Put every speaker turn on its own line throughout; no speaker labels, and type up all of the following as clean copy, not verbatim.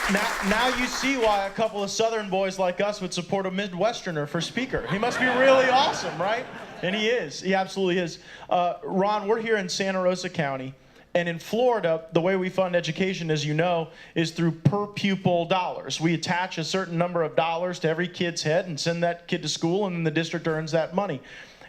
Now you see why a couple of Southern boys like us would support a Midwesterner for speaker. He must be really awesome, right? And he is. He absolutely is. Ron, we're here in Santa Rosa County. And in Florida, the way we fund education, as you know, is through per pupil dollars. We attach a certain number of dollars to every kid's head and send that kid to school, and then the district earns that money.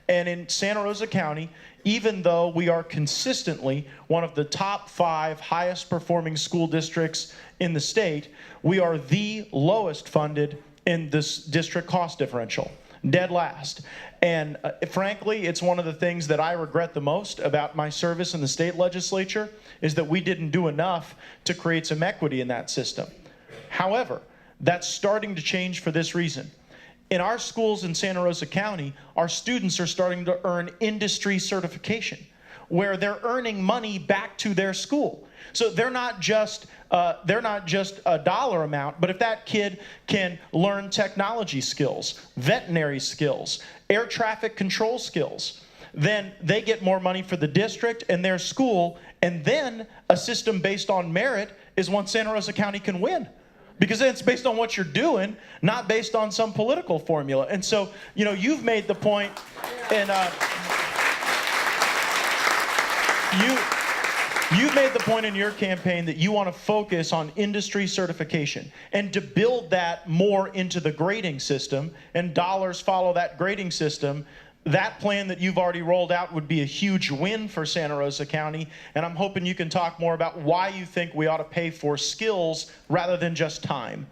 And in Santa Rosa County, even though we are consistently one of the top 5 highest performing school districts in the state, we are the lowest funded in this district cost differential, dead last. And frankly, it's one of the things that I regret the most about my service in the state legislature is that we didn't do enough to create some equity in that system. However, that's starting to change for this reason. In our schools in Santa Rosa County, our students are starting to earn industry certification, where they're earning money back to their school. So they're not just a dollar amount, but if that kid can learn technology skills, veterinary skills, air traffic control skills, then they get more money for the district and their school, and then a system based on merit is one Santa Rosa County can win. Because it's based on what you're doing, not based on some political formula. And so, you know, you've made the point, and you've made the point in your campaign that you want to focus on industry certification and to build that more into the grading system, and dollars follow that grading system. That plan that you've already rolled out would be a huge win for Santa Rosa County, and I'm hoping you can talk more about why you think we ought to pay for skills rather than just time.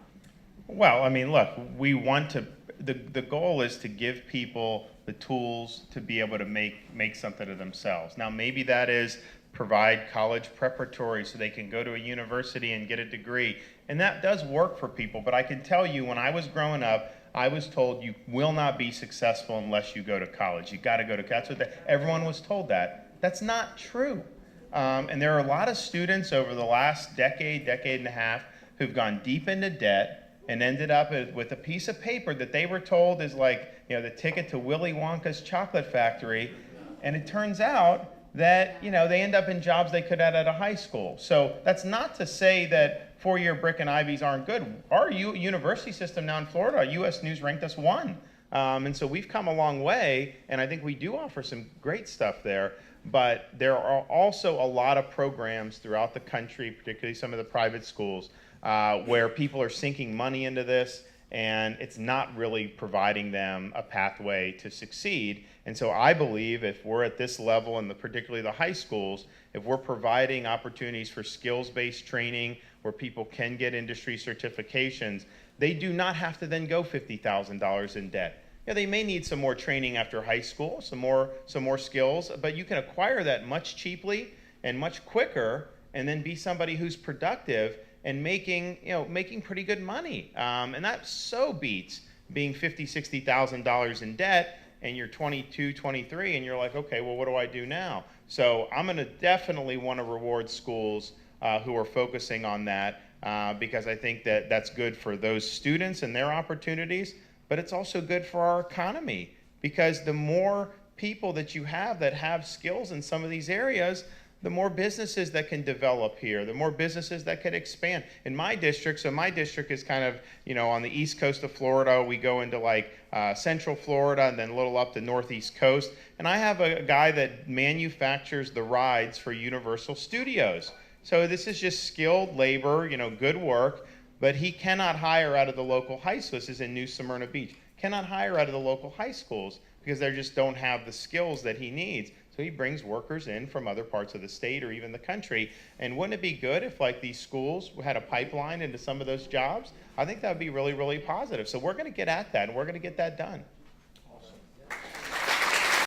Well, I mean, look, we want to, the goal is to give people the tools to be able to make something of themselves. Now, maybe that is provide college preparatory so they can go to a university and get a degree, and that does work for people, but I can tell you when I was growing up, I was told you will not be successful unless you go to college. You got to go to college. That's what everyone was told that. That's not true. And there are a lot of students over the last decade and a half who've gone deep into debt and ended up with a piece of paper that they were told is like, you know, the ticket to Willy Wonka's chocolate factory. And it turns out that, you know, they end up in jobs they could have at a high school. So that's not to say that four-year brick and Ivies aren't good. Our university system now in Florida, US News ranked us 1. And so we've come a long way, and I think we do offer some great stuff there. But there are also a lot of programs throughout the country, particularly some of the private schools, where people are sinking money into this, and it's not really providing them a pathway to succeed. And so I believe if we're at this level, and particularly the high schools, if we're providing opportunities for skills-based training where people can get industry certifications, they do not have to then go $50,000 in debt. Yeah, they may need some more training after high school, some more skills, but you can acquire that much cheaply and much quicker, and then be somebody who's productive and making pretty good money. And that so beats being $50,000, $60,000 in debt, and you're 22, 23, and you're like, okay, well, what do I do now? So I'm going to definitely want to reward schools who are focusing on that because I think that that's good for those students and their opportunities, but it's also good for our economy because the more people that you have that have skills in some of these areas, the more businesses that can develop here, the more businesses that could expand. In my district, so my district is kind of, you know, on the east coast of Florida. We go into like central Florida and then a little up the northeast coast. And I have a guy that manufactures the rides for Universal Studios. So this is just skilled labor, you know, good work, but he cannot hire out of the local high schools. This is in New Smyrna Beach. Cannot hire out of the local high schools because they just don't have the skills that he needs. So he brings workers in from other parts of the state or even the country. And wouldn't it be good if like these schools had a pipeline into some of those jobs? I think that would be really, really positive. So we're going to get at that, and we're going to get that done.